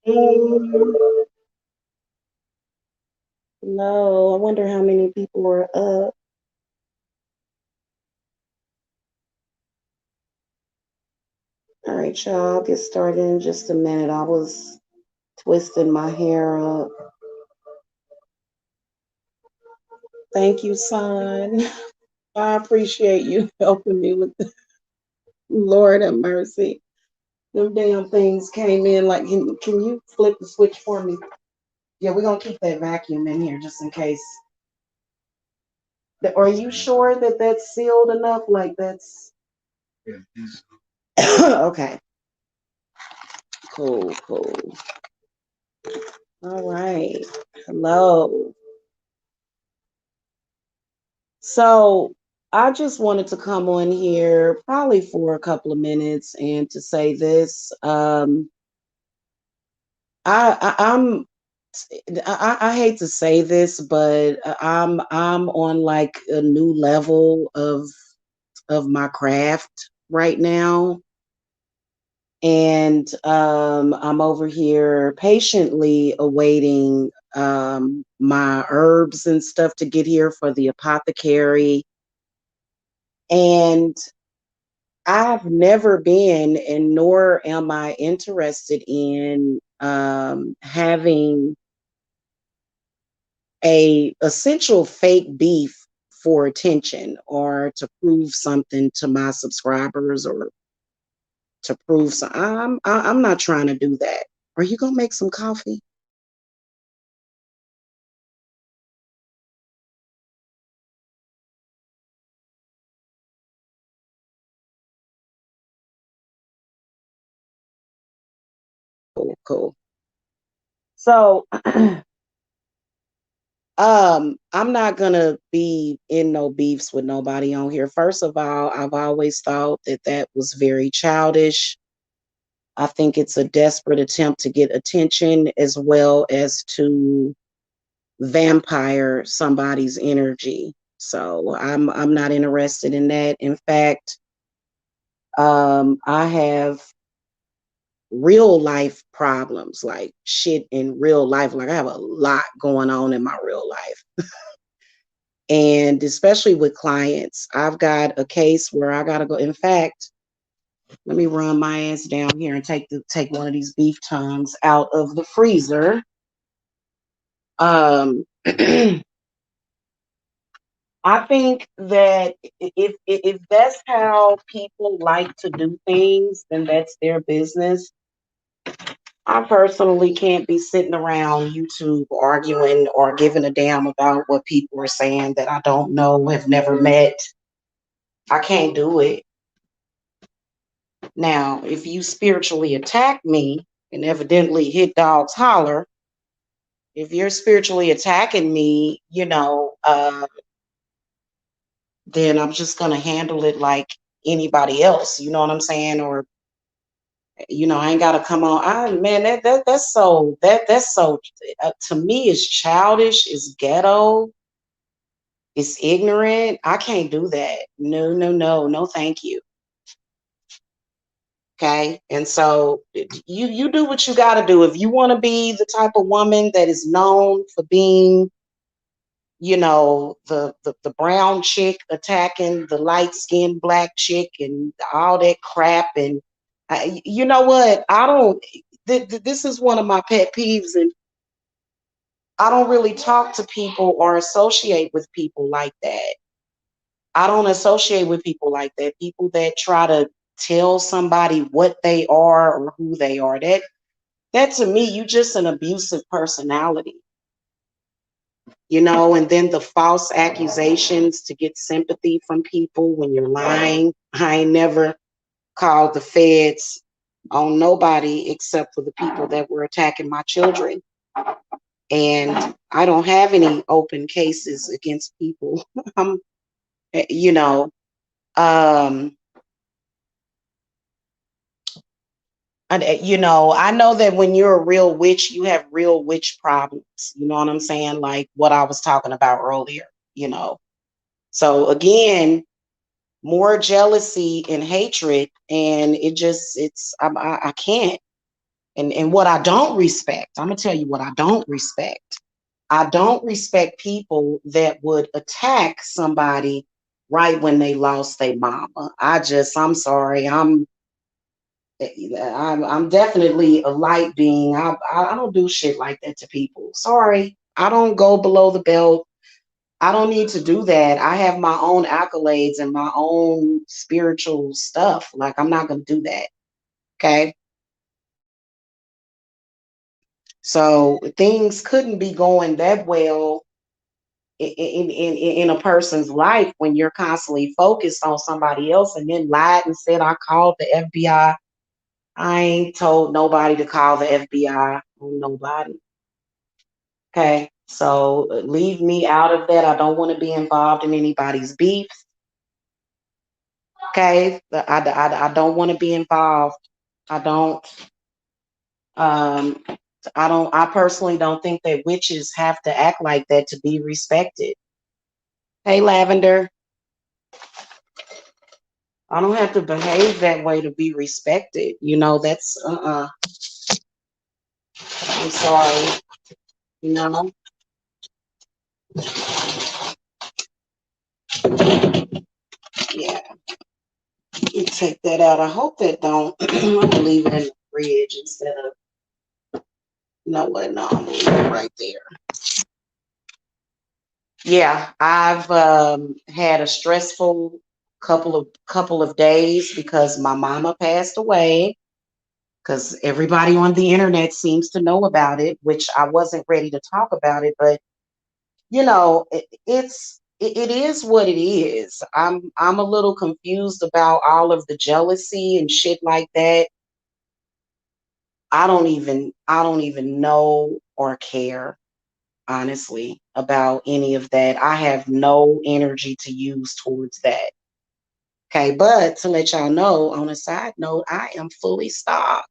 Mm, no, I wonder how many people are up. All right, y'all, I'll get started in just a minute. I was twisting my hair up. Thank you, son. I appreciate you helping me with the Lord have mercy. Them damn things came in like, can you flip the switch for me? Yeah, we're gonna keep that vacuum in here just in case. Are you sure that that's sealed enough? Like that's okay. Cool, cool. All right. Hello. So I just wanted to come on here probably for a couple of minutes and to say this. I'm I hate to say this, but I'm on like a new level of my craft right now. And I'm over here patiently awaiting my herbs and stuff to get here for the apothecary. And I've never been, and nor am I interested in having a essential fake beef for attention or to prove something to my subscribers or to prove so I'm not trying to do that. Are you gonna make some coffee? Cool, cool. So I'm not gonna be in no beefs with nobody on here. First of all, I've always thought that that was very childish. I think it's a desperate attempt to get attention as well as to vampire somebody's energy. So I'm not interested in that. In fact, I have real life problems, like shit in real life. Like I have a lot going on in my real life. And especially with clients, I've got a case where I gotta go. In fact, let me run my ass down here and take one of these beef tongues out of the freezer. I think that if that's how people like to do things, then that's their business. I personally can't be sitting around YouTube arguing or giving a damn about what people are saying that I don't know, have never met. I can't do it. Now, if you spiritually attack me and evidently hit dogs holler, if you're spiritually attacking me, then I'm just gonna handle it like anybody else. You know what I'm saying? Or I ain't gotta come on. Man, that's so to me it's childish, it's ghetto, it's ignorant. I can't do that. No, no, no, no, thank you. Okay. And so you do what you got to do. If you want to be the type of woman that is known for being, the brown chick attacking the light skinned black chick and all that crap. And you know what? I don't, this is one of my pet peeves. And I don't really talk to people or associate with people like that. I don't associate with people like that. People that try to tell somebody what they are or who they are. That to me, you just an abusive personality, and then the false accusations to get sympathy from people when you're lying. I ain't never called the feds on nobody except for the people that were attacking my children. And I don't have any open cases against people. I'm, you know, um, I know that when you're a real witch, you have real witch problems. You know what I'm saying? Like what I was talking about earlier, you know. So again, more jealousy and hatred, and I can't. And what I don't respect, I'm gonna tell you what I don't respect. I don't respect people that would attack somebody right when they lost their mama. I'm sorry. I'm definitely a light being. I don't do shit like that to people. Sorry. I don't go below the belt. I don't need to do that. I have my own accolades and my own spiritual stuff. Like, I'm not going to do that. Okay. So things couldn't be going that well in a person's life when you're constantly focused on somebody else and then lied and said, I called the FBI. I ain't told nobody to call the FBI on nobody. Okay. So leave me out of that. I don't want to be involved in anybody's beef. Okay. I don't want to be involved. I don't, um, I personally don't think that witches have to act like that to be respected. Hey, Lavender, I don't have to behave that way to be respected. You know, that's, I'm sorry. You know, yeah, you take that out. I hope that don't, I'm gonna leave it in the fridge instead of, you know what, no, I'm gonna leave it right there. Yeah, I've had a stressful couple of days because my mama passed away. Because everybody on the internet seems to know about it, which I wasn't ready to talk about it, but you know, it is what it is. I'm a little confused about all of the jealousy and shit like that. I don't even know or care, honestly, about any of that. I have no energy to use towards that. Okay, but to let y'all know, on a side note, I am fully stocked.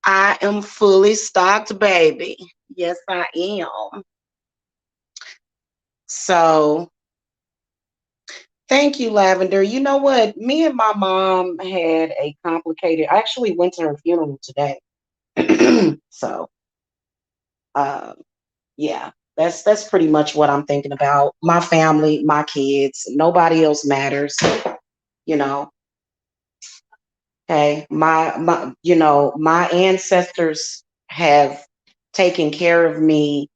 I am fully stocked, baby. Yes, I am. So thank you, Lavender. You know what? Me and my mom had a complicated. I actually went to her funeral today. So, uh, yeah, that's pretty much what I'm thinking about. My family, my kids, nobody else matters. You know. Okay, my ancestors have taken care of me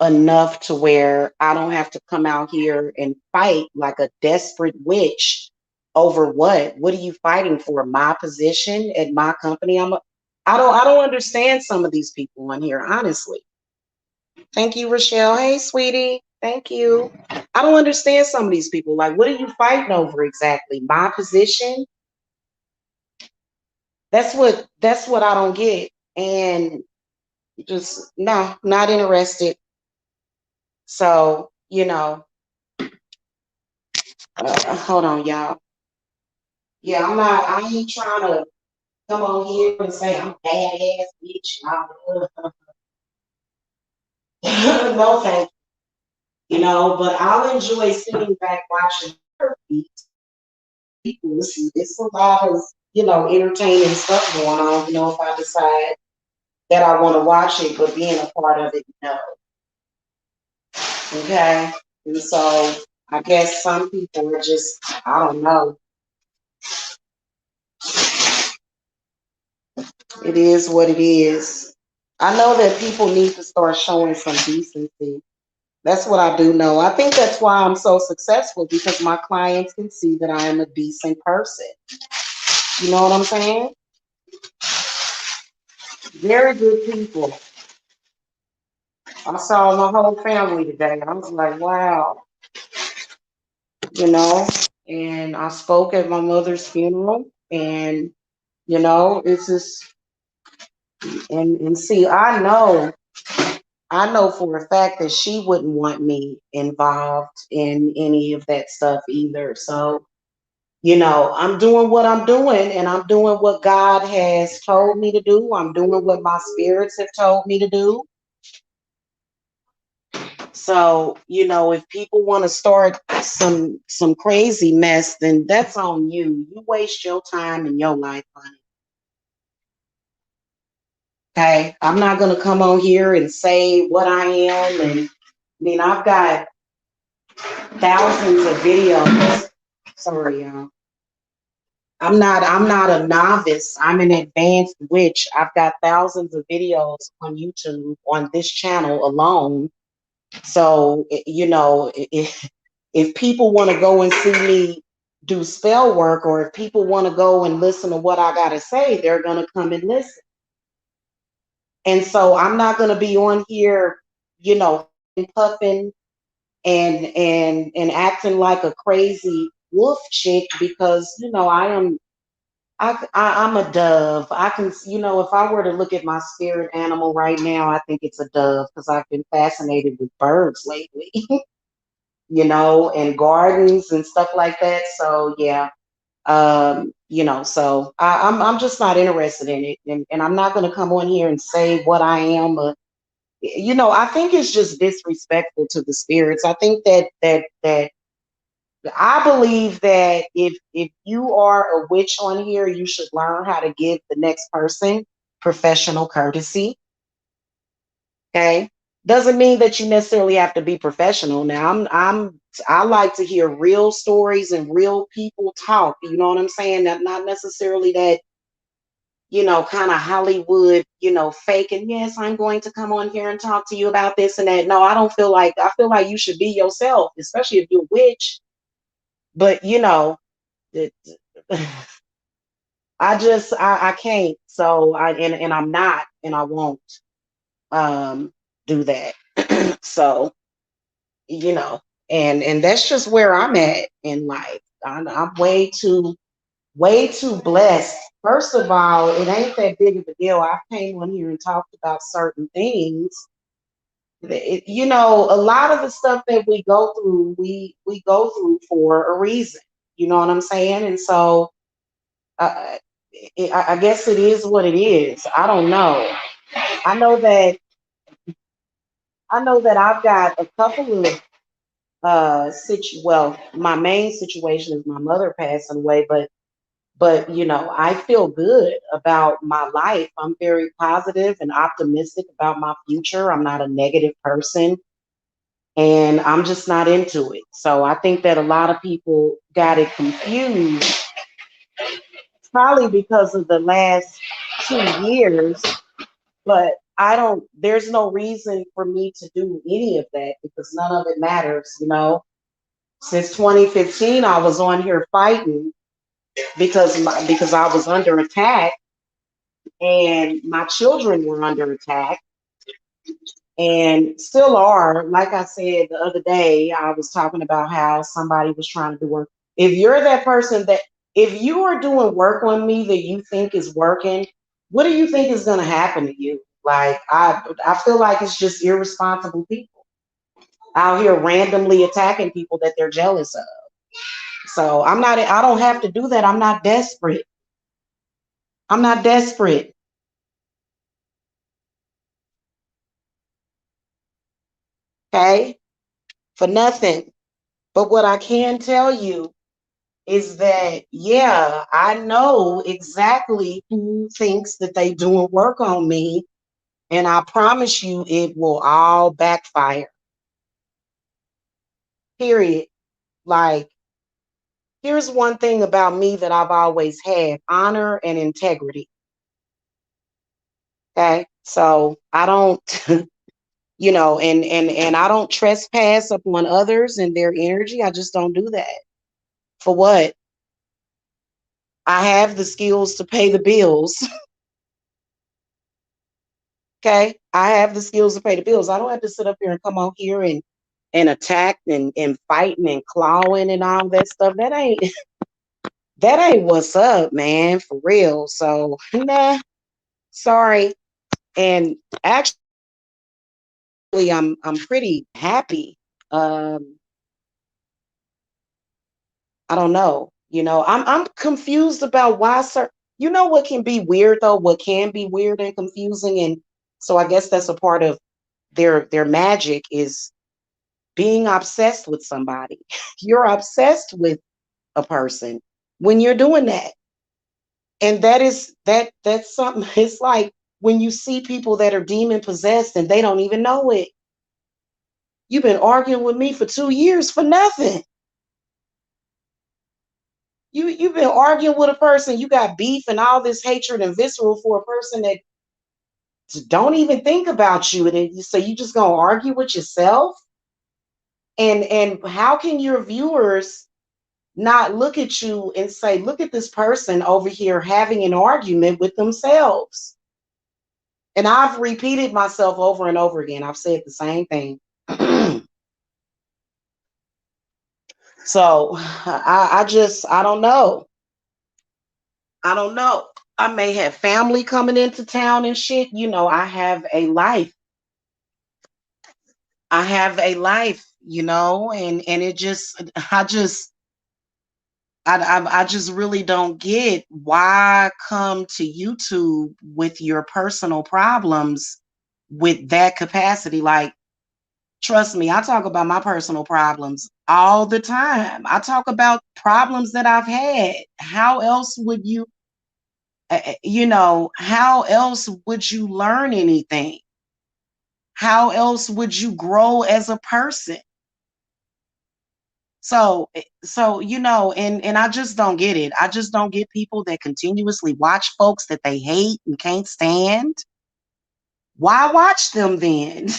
enough to where I don't have to come out here and fight like a desperate witch over what? What are you fighting for? My position at my company? I don't understand some of these people on here, honestly. Thank you, Rochelle. Hey, sweetie. Thank you. I don't understand some of these people. Like, what are you fighting over exactly? My position? That's what I don't get. And just no, not interested. So, hold on, y'all. Yeah, I ain't trying to come on here and say I'm badass bitch. No, thank you. But I'll enjoy sitting back watching her beat people. It's a lot of, entertaining stuff going on, if I decide that I want to watch it, but being a part of it, no. Okay. And so I guess some people are just, I don't know. It is what it is. I know that people need to start showing some decency. That's what I do know. I think that's why I'm so successful because my clients can see that I am a decent person. You know what I'm saying? Very good people. I saw my whole family today. I was like, wow, you know, and I spoke at my mother's funeral and, it's just, and see, I know for a fact that she wouldn't want me involved in any of that stuff either. So, I'm doing what I'm doing and I'm doing what God has told me to do. I'm doing what my spirits have told me to do. So, if people want to start some crazy mess, then that's on you. You waste your time and your life on it. Okay. I'm not going to come on here and say what I am. And I mean, I've got thousands of videos. Sorry, y'all. I'm not a novice. I'm an advanced witch. I've got thousands of videos on YouTube on this channel alone. So, if people want to go and see me do spell work, or if people want to go and listen to what I got to say, they're going to come and listen. And so I'm not going to be on here, puffing and acting like a crazy wolf chick, because I'm a dove. I can, if I were to look at my spirit animal right now, I think it's a dove, because I've been fascinated with birds lately, and gardens and stuff like that. So yeah, so I'm just not interested in it, and I'm not going to come on here and say what I am. I think it's just disrespectful to the spirits. I think that I believe that if you are a witch on here, you should learn how to give the next person professional courtesy. Okay. Doesn't mean that you necessarily have to be professional. Now, I like to hear real stories and real people talk. You know what I'm saying? Not necessarily that, kind of Hollywood, faking. Yes, I'm going to come on here and talk to you about this and that. No, I feel like you should be yourself, especially if you're a witch. But it, I can't. So and I'm not, and I won't um do that. So, you know, and that's just where I'm at in life. I'm way too blessed. First of all, it ain't that big of a deal. I came on here and talked about certain things. A lot of the stuff that we go through, we go through for a reason. You know what I'm saying? And so, uh, I guess it is what it is. I don't know. I know that I've got a couple of well, my main situation is my mother passing away, but I feel good about my life. I'm very positive and optimistic about my future. I'm not a negative person, and I'm just not into it. So I think that a lot of people got it confused, probably because of the last 2 years. But there's no reason for me to do any of that, because none of it matters. Since 2015, I was on here fighting because I was under attack, and my children were under attack, and still are. Like I said the other day, I was talking about how somebody was trying to do work. If you're that person if you are doing work on me that you think is working, what do you think is going to happen to you? Like, I feel like it's just irresponsible people out here randomly attacking people that they're jealous of. So I don't have to do that. I'm not desperate. I'm not desperate. Okay. For nothing. But what I can tell you is that, yeah, I know exactly who thinks that they doing work on me. And I promise you it will all backfire. Period. Like, here's one thing about me that I've always had: honor and integrity. Okay. So I don't, and I don't trespass upon others and their energy. I just don't do that. For what? I have the skills to pay the bills. Okay. I have the skills to pay the bills. I don't have to sit up here and come on here and attack and fighting and clawing and all that stuff. That ain't what's up, man, for real. So nah, sorry. And actually, I'm pretty happy. Um, I don't know. I'm confused about why what can be weird though? What can be weird and confusing, and so I guess that's a part of their magic, is being obsessed with somebody. You're obsessed with a person when you're doing that. And that's something. It's like when you see people that are demon possessed and they don't even know it. You've been arguing with me for 2 years for nothing. You've been arguing with a person, you got beef and all this hatred and visceral for a person that don't even think about you, and then so you just gonna argue with yourself? And how can your viewers not look at you and say, look at this person over here having an argument with themselves? And I've repeated myself over and over again. I've said the same thing. So I don't know. I don't know. I may have family coming into town and shit. You know, I have a life. I have a life, you know, and it just, I just really don't get why come to YouTube with your personal problems with that capacity. Like, trust me, I talk about my personal problems all the time. I talk about problems that I've had. How else would you, you know, how else would you learn anything? How else would you grow as a person? So you know, and I just don't get it. I just don't get people that continuously watch folks that they hate and can't stand. Why watch them then?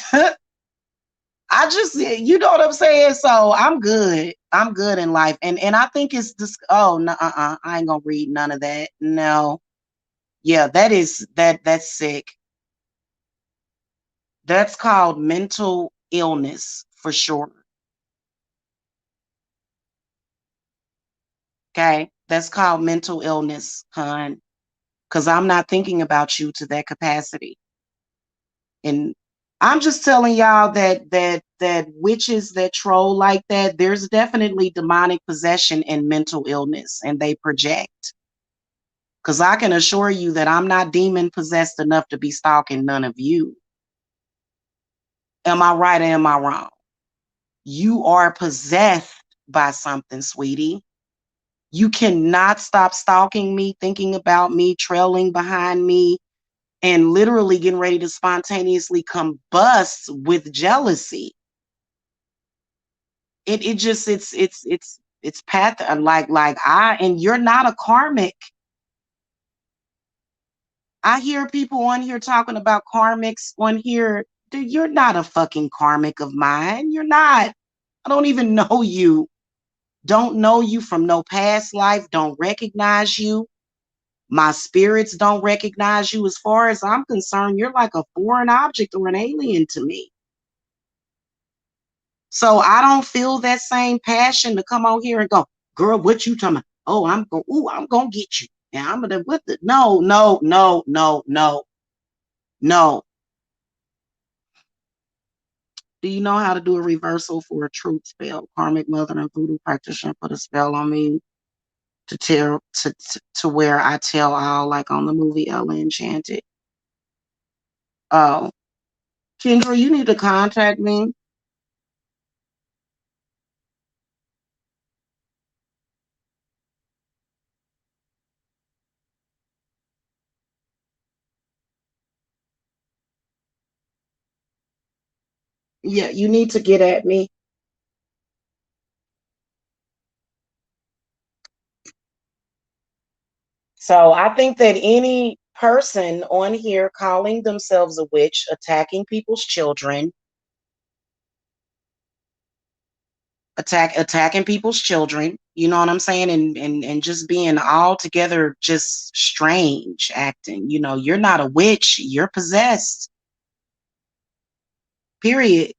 I just, you know what I'm saying? So I'm good. I'm good in life. And I think it's this, oh no, I ain't gonna read none of that. No. Yeah, that's sick. That's called mental illness for sure. Okay. That's called mental illness, hun. Because I'm not thinking about you to that capacity. And I'm just telling y'all that witches that troll like that, there's definitely demonic possession and mental illness, and they project. Because I can assure you that I'm not demon possessed enough to be stalking none of you. Am I right or am I wrong? You are possessed by something, sweetie. You cannot stop stalking me, thinking about me, trailing behind me, and literally getting ready to spontaneously combust with jealousy. It just it's path like I, and you're not a karmic. I hear people on here talking about karmics on here. Dude, you're not a fucking karmic of mine. You're not. I don't even know you. Don't know you from no past life. Don't recognize you. My spirits don't recognize you. As far as I'm concerned, you're like a foreign object or an alien to me. So I don't feel that same passion to come out here and go, girl, what you talking about? Oh, I'm gonna get you. Yeah, I'm gonna with it. No, no, no, no, no, no. Do you know how to do a reversal for a truth spell? Karmic mother and voodoo practitioner put a spell on me to tell to where I tell all, like on the movie Ella Enchanted. Oh, Kendra, you need to contact me. Yeah, you need to get at me. So I think that any person on here calling themselves a witch, attacking people's children, attacking people's children, you know what I'm saying? And just being altogether just strange acting. You know, you're not a witch, you're possessed. Period.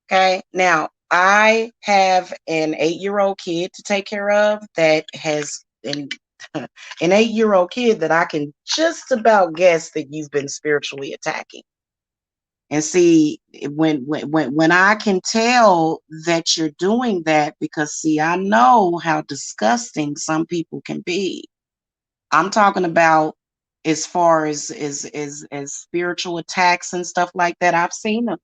Okay. Now, I have an 8-year-old kid to take care of that has an 8-year-old kid that I can just about guess that you've been spiritually attacking. And see, when I can tell that you're doing that, because see, I know how disgusting some people can be. I'm talking about as far as spiritual attacks and stuff like that. I've seen them.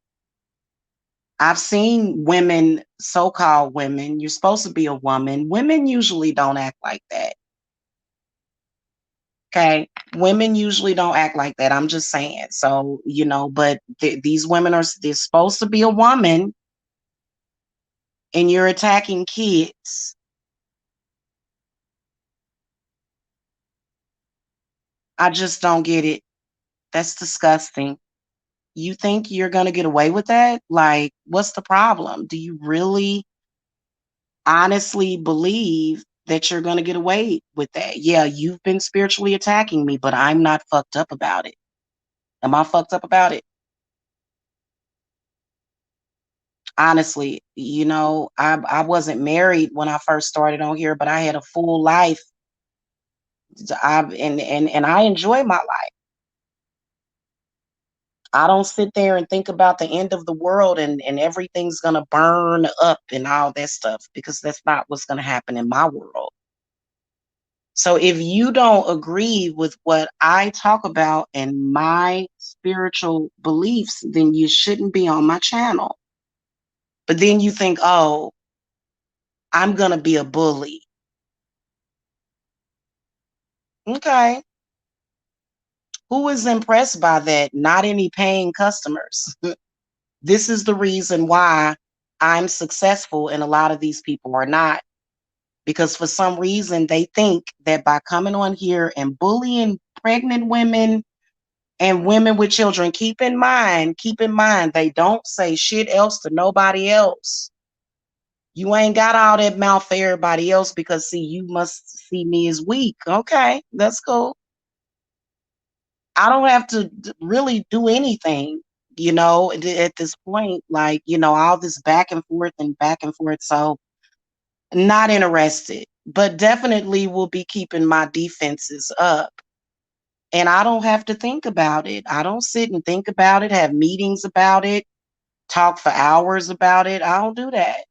I've seen women, so-called women. You're supposed to be a woman. Women usually don't act like that. Okay. Women usually don't act like that. I'm just saying. So, but these women they're supposed to be a woman and you're attacking kids. I just don't get it. That's disgusting. You think you're going to get away with that? Like, what's the problem? Do you really honestly believe that you're going to get away with that? Yeah, you've been spiritually attacking me, but I'm not fucked up about it. Am I fucked up about it? Honestly, I wasn't married when I first started on here, but I had a full life. And I enjoy my life. I don't sit there and think about the end of the world and everything's gonna burn up and all that stuff, because that's not what's gonna happen in my world. So if you don't agree with what I talk about and my spiritual beliefs, then you shouldn't be on my channel. But then you think, oh, I'm gonna be a bully. Okay. Who is impressed by that? Not any paying customers. This is the reason why I'm successful and a lot of these people are not. Because for some reason they think that by coming on here and bullying pregnant women and women with children, keep in mind, they don't say shit else to nobody else. You ain't got all that mouth for everybody else because, see, you must see me as weak. Okay, that's cool. I don't have to really do anything, at this point, like, all this back and forth and back and forth. So, not interested, but definitely will be keeping my defenses up. And I don't have to think about it. I don't sit and think about it, have meetings about it, talk for hours about it. I don't do that.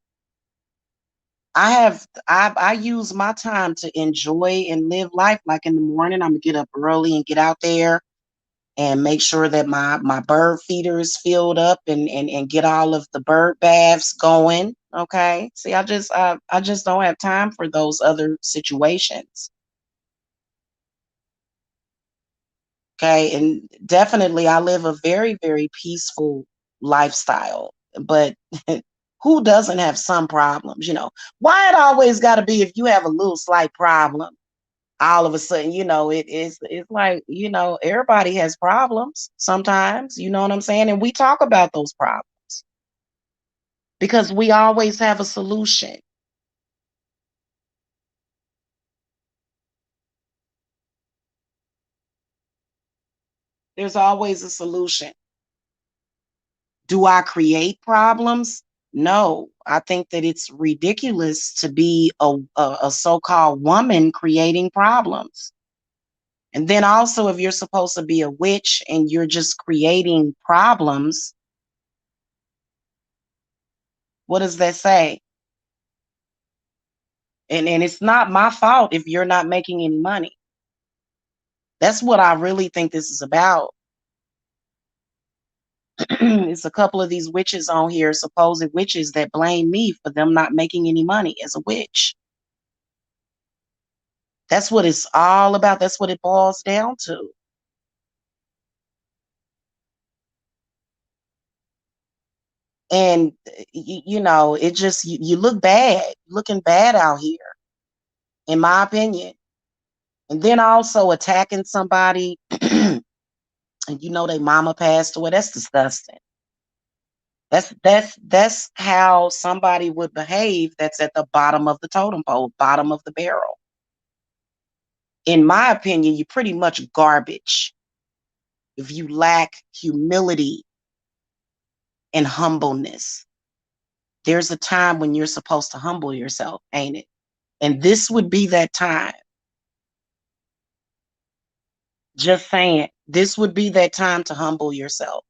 I use my time to enjoy and live life. Like in the morning, I'm gonna get up early and get out there and make sure that my bird feeder is filled up and get all of the bird baths going. Okay. See, I just don't have time for those other situations. Okay. And definitely I live a very, very peaceful lifestyle. But who doesn't have some problems? Why it always gotta be if you have a little slight problem, all of a sudden, it's like, everybody has problems sometimes, you know what I'm saying? And we talk about those problems because we always have a solution. There's always a solution. Do I create problems? No, I think that it's ridiculous to be a so-called woman creating problems. And then also, if you're supposed to be a witch and you're just creating problems, what does that say? And it's not my fault if you're not making any money. That's what I really think this is about. It's a couple of these witches on here, supposed witches, that blame me for them not making any money as a witch. That's what it's all about. That's what it boils down to. And it just, you look bad, looking bad out here, in my opinion. And then also attacking somebody and their mama passed away. That's disgusting. That's how somebody would behave that's at the bottom of the totem pole, bottom of the barrel. In my opinion, you're pretty much garbage if you lack humility and humbleness. There's a time when you're supposed to humble yourself, ain't it? And this would be that time. Just saying, this would be that time to humble yourself.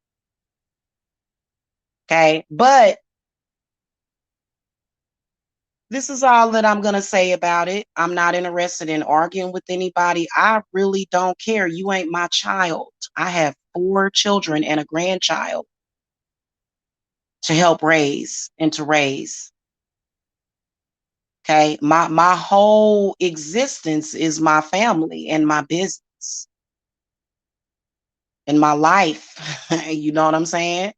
Okay. But this is all that I'm going to say about it. I'm not interested in arguing with anybody. I really don't care. You ain't my child. I have 4 children and a grandchild to help raise and to raise. Okay. My whole existence is my family and my business. once in my life. You know what I'm saying?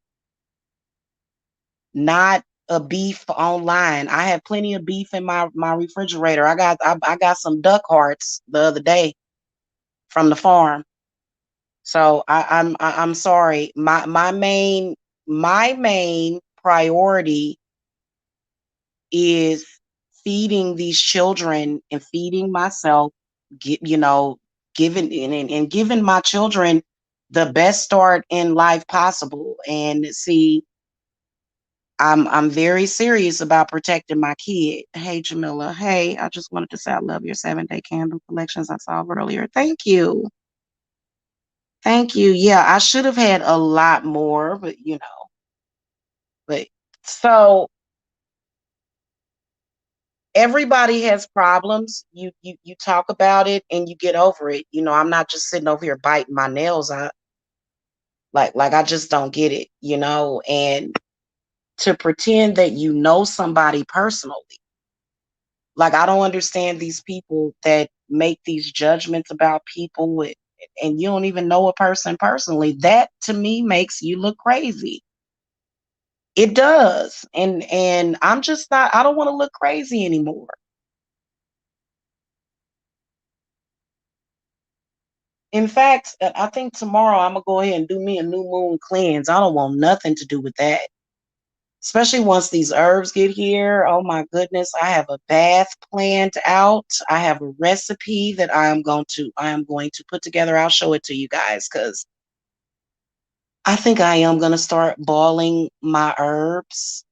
Not a beef online. I have plenty of beef in my refrigerator. I got some duck hearts the other day from the farm. So I'm sorry. My main priority is feeding these children and feeding myself, you know, giving and giving my children the best start in life possible. And see, I'm very serious about protecting my kid. Hey, Jamila. Hey, I just wanted to say I love your 7-day candle collections I saw earlier. Thank you. Thank you. Yeah, I should have had a lot more, but but so everybody has problems. You talk about it and you get over it. I'm not just sitting over here biting my nails. I like I just don't get it, and to pretend that you know somebody personally. Like, I don't understand these people that make these judgments about people and you don't even know a person personally. That to me makes you look crazy. It does. And I'm just not, I don't want to look crazy anymore. In fact, I think tomorrow I'm gonna go ahead and do me a new moon cleanse. I don't want nothing to do with that. Especially once these herbs get here. Oh my goodness, I have a bath planned out. I have a recipe that I am going to put together. I'll show it to you guys because I think I am gonna start boiling my herbs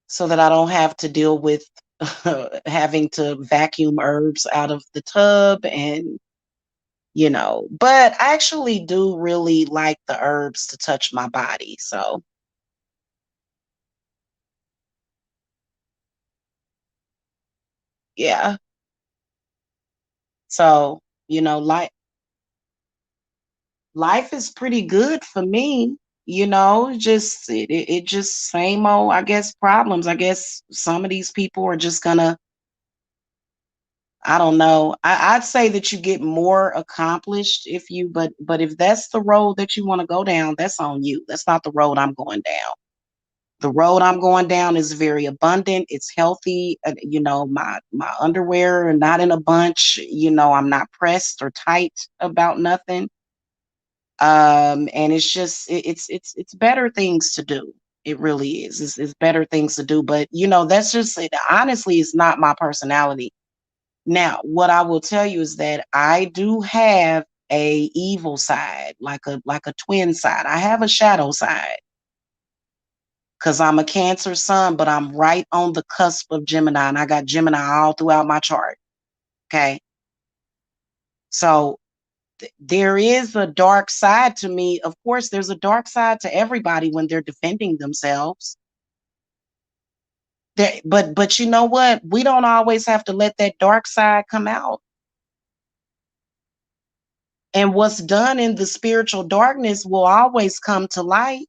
so that I don't have to deal with having to vacuum herbs out of the tub but I actually do really like the herbs to touch my body. So yeah. So, life is pretty good for me. Just it just same old, I guess, problems. I guess some of these people are just gonna, I don't know. I'd say that you get more accomplished if you, but if that's the road that you want to go down, that's on you. That's not the road I'm going down. The road I'm going down is very abundant. It's healthy. My underwear are not in a bunch. I'm not pressed or tight about nothing. And it's just it's better things to do. It really is. It's better things to do. But that's just it. Honestly, it's not my personality. Now, what I will tell you is that I do have a evil side, like a twin side. I have a shadow side because I'm a Cancer sun, but I'm right on the cusp of Gemini, and I got Gemini all throughout my chart. Okay. So there is a dark side to me. Of course, there's a dark side to everybody when they're defending themselves. But you know what? We don't always have to let that dark side come out. And what's done in the spiritual darkness will always come to light.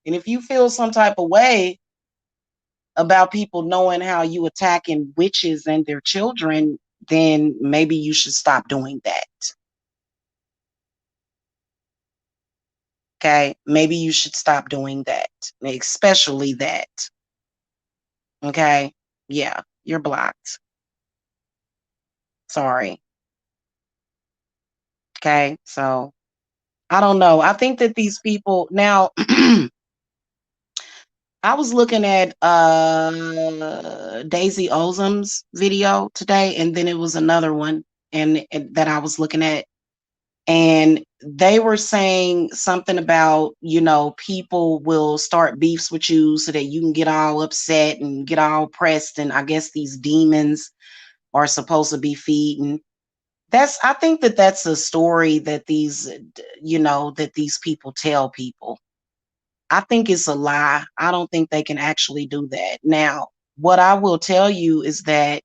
And if you feel some type of way about people knowing how you attacking witches and their children, then maybe you should stop doing that. Okay? Maybe you should stop doing that, especially that. Okay? Yeah, you're blocked. Sorry. Okay? So, I don't know. I think that these people now I was looking at Daisy Ozum's video today, and then it was another one and that I was looking at, and they were saying something about, people will start beefs with you so that you can get all upset and get all pressed, and I guess these demons are supposed to be feeding. I think that that's a story that these people tell people. I think it's a lie. I don't think they can actually do that. Now, what I will tell you is that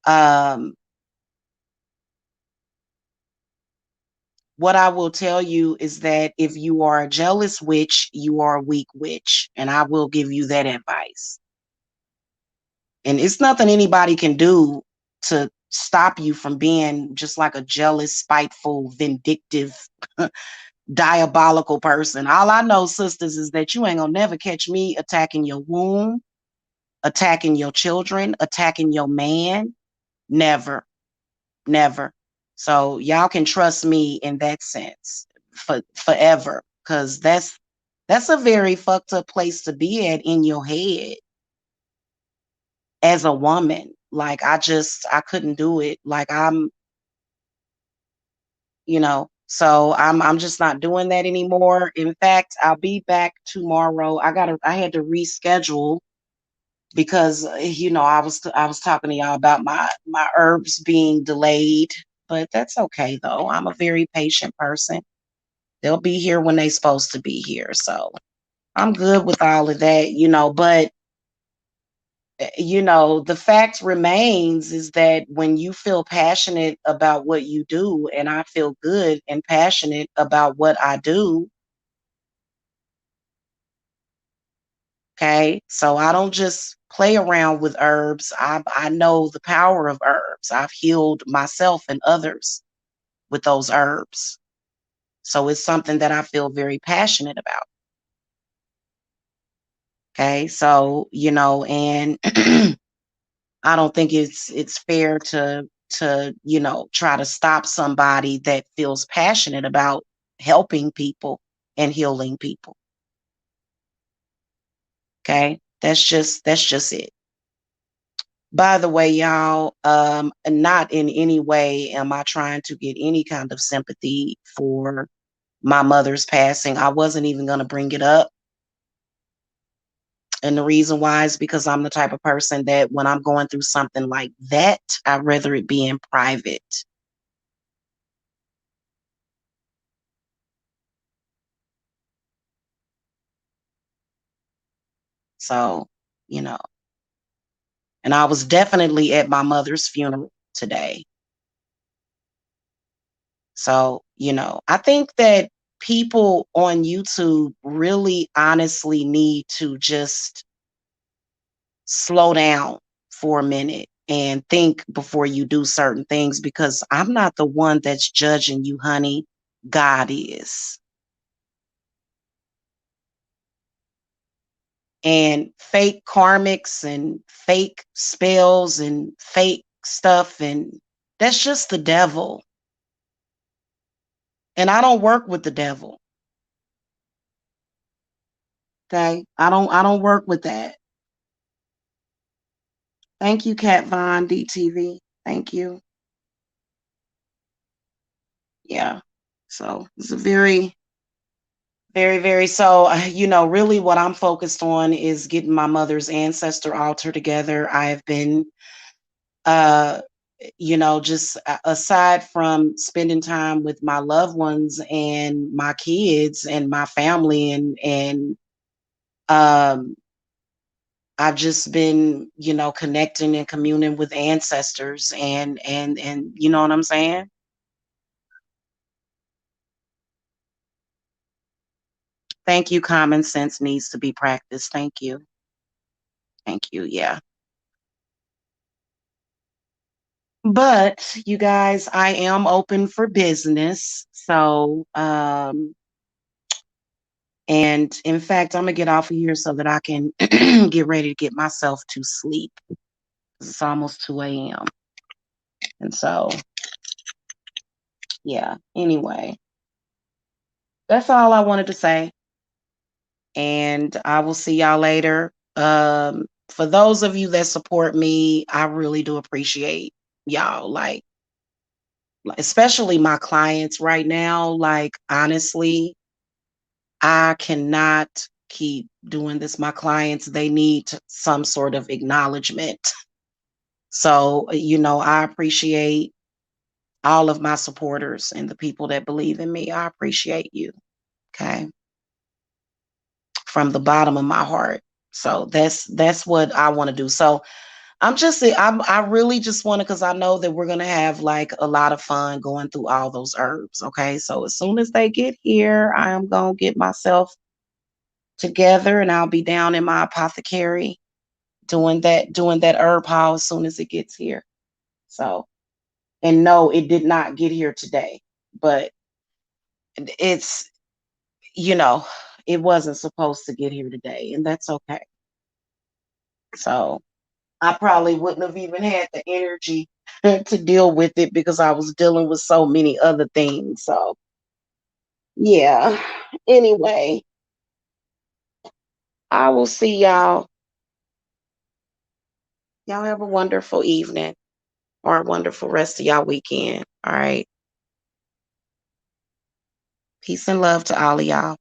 um if you are a jealous witch, you are a weak witch, and I will give you that advice. And it's nothing anybody can do to stop you from being just like a jealous, spiteful, vindictive, diabolical person. All I know, sisters, is that you ain't gonna never catch me attacking your womb, attacking your children, attacking your man. Never, never. So y'all can trust me in that sense for forever, because that's a very fucked up place to be at in your head as a woman. Like I couldn't do it. Like so I'm just not doing that anymore. In fact, I'll be back tomorrow. I had to reschedule because I was talking to y'all about my herbs being delayed, but that's okay though. I'm a very patient person. They'll be here when they're supposed to be here. So I'm good with all of that, but the fact remains is that when you feel passionate about what you do, and I feel good and passionate about what I do, okay? So I don't just play around with herbs. I know the power of herbs. I've healed myself and others with those herbs. So it's something that I feel very passionate about. Okay? So, and I don't think it's fair to try to stop somebody that feels passionate about helping people and healing people. Okay? That's just it. By the way, y'all, not in any way am I trying to get any kind of sympathy for my mother's passing. I wasn't even going to bring it up. And the reason why is because I'm the type of person that when I'm going through something like that, I'd rather it be in private. So, you know, and I was definitely at my mother's funeral today. So, I think that people on YouTube really honestly need to just slow down for a minute and think before you do certain things, because I'm not the one that's judging you, honey. God is. And fake karmics and fake spells and fake stuff, and that's just the devil. And I don't work with the devil. Okay? I don't work with that. Thank you, Cat Von DTV. Thank you. Yeah. So it's a very, very, very, so, really what I'm focused on is getting my mother's ancestor altar together. I have been, uh, just aside from spending time with my loved ones and my kids and my family, and um, I've just been, connecting and communing with ancestors, and you know what I'm saying? Thank you. Common sense needs to be practiced. Thank you. Thank you. Yeah. But you guys, I am open for business. So, and in fact, I'm gonna get off of here so that I can get ready to get myself to sleep. It's almost 2 a.m. And so, yeah, anyway, that's all I wanted to say. And I will see y'all later. For those of you that support me, I really do appreciate y'all. Like, especially my clients right now. Like, honestly, I cannot keep doing this. My clients, they need some sort of acknowledgement. So, I appreciate all of my supporters and the people that believe in me. I appreciate you. Okay. From the bottom of my heart. So that's what I want to do. So I really just want to, because I know that we're gonna have like a lot of fun going through all those herbs. Okay. So as soon as they get here, I am gonna get myself together and I'll be down in my apothecary doing that herb haul as soon as it gets here. So, and no, it did not get here today, but it's, you know, it wasn't supposed to get here today, and that's okay. So I probably wouldn't have even had the energy to deal with it because I was dealing with so many other things. So yeah. Anyway, I will see y'all. Y'all have a wonderful evening or a wonderful rest of y'all weekend. All right. Peace and love to all of y'all.